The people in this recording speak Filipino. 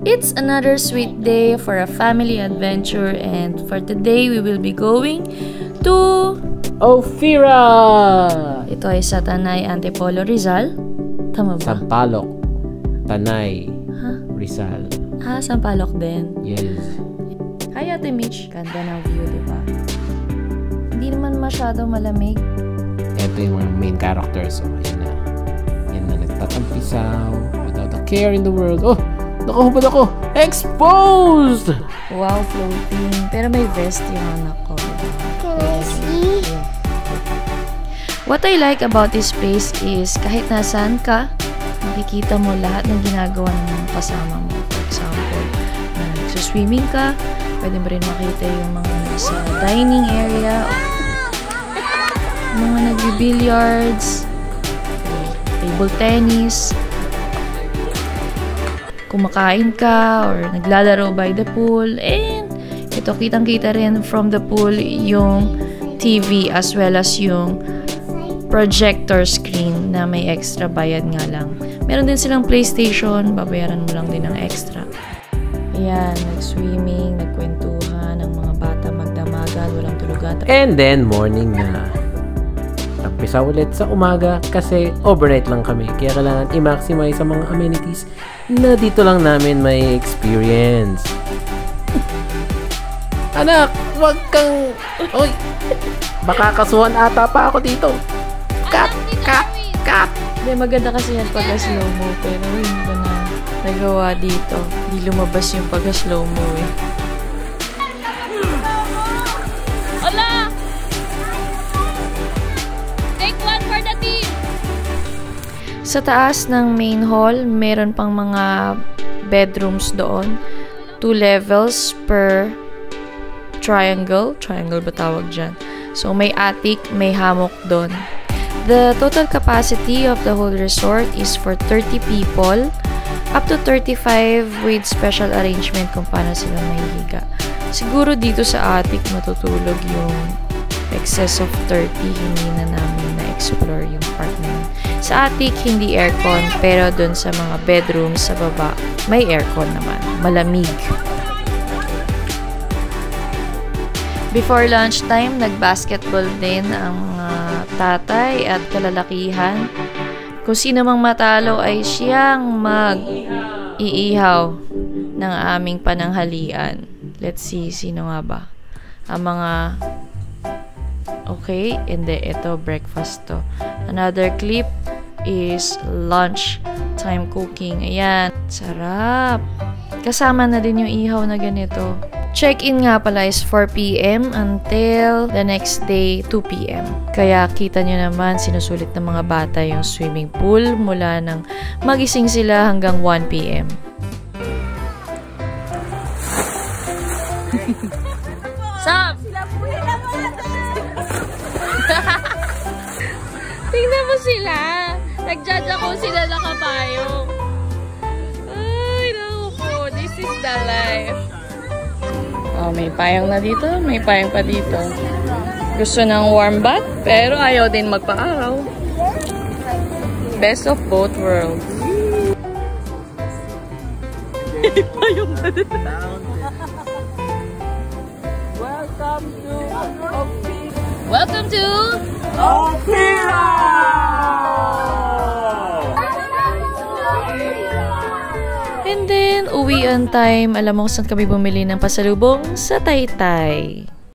It's another sweet day for a family adventure, and for today we will be going to Ophira! Ito ay sa Tanay, Antipolo, Rizal. Tama ba? Sampaloc, Tanay, Rizal. Sampaloc din. Yes. Hi, Ate Mitch. Ganda ng view, diba? Hindi naman masyadong malamig. Ito yung mga main characters. So, yan na nagtatampisaw without a care in the world. Oh! Nakahubad ako! Exposed! Wow, floating. Pero may vest yung anak ko. Can I see? What I like about this place is kahit nasaan ka, makikita mo lahat ng ginagawa ng kasama mo. For example, nagsuswimming ka, pwede mo rin makita yung mga nasa dining area, mga nag-billiards, table tennis, kumakain ka, or naglalaro by the pool, and ito kitang-kita rin from the pool yung TV as well as yung projector screen na may extra bayad nga lang. Meron din silang PlayStation, babayaran mo lang din ng extra. Ayan, nag-swimming, nagkwentuhan, ang mga bata magdamagan, walang tulugan. And then, morning na. Nagpisa ulit sa umaga kasi overnight lang kami. Kaya kailangan i-maximize sa mga amenities na dito lang namin may experience. Anak, wag kang... Oy! Baka kasuhan ata pa ako dito. Cut! Cut! Cut! Hindi, maganda kasi yan pagka-slow mo, pero hindi ko na nagawa dito. Hindi lumabas yung pagka-slow mo eh. Hola! Take one for the team! Sa taas ng main hall, meron pang mga bedrooms doon. 2 levels per triangle. Triangle ba tawag dyan? So, may attic, may hammock doon. The total capacity of the whole resort is for 30 people, up to 35 with special arrangement kung paano sila mahihiga. Siguro dito sa attic matutulog yung excess of 30, hindi na namin na-explore yung part na yun. Sa attic, hindi aircon, pero dun sa mga bedrooms sa baba, may aircon naman. Malamig. Before lunchtime, nag-basketball din ang tatay at kalalakihan. Kung sino mang matalo ay siyang mag-iihaw ng aming pananghalian. Let's see, sino nga ba? Ang mga... Okay, hindi. Ito, breakfast to. Another clip is lunch time cooking. Ayan, sarap. Kasama na din yung ihaw na ganito. Check-in nga pala is 4 p.m. until the next day, 2 p.m. Kaya kita nyo naman, sinusulit ng mga bata yung swimming pool mula nang magising sila hanggang 1 p.m. Sam! Tingnan mo sila! Nag-judge ako sila nakapayong. Ay, naku po. This is the life. Oh, may payong na dito, may payong pa dito. Gusto ng warm bath, pero ayaw din magpa-araw. Best of both worlds. Payong na dito. Welcome to Ophira! Welcome to Ophira! And then, uwian time. Alam mo kung saan kami bumili ng pasalubong? Sa Taytay.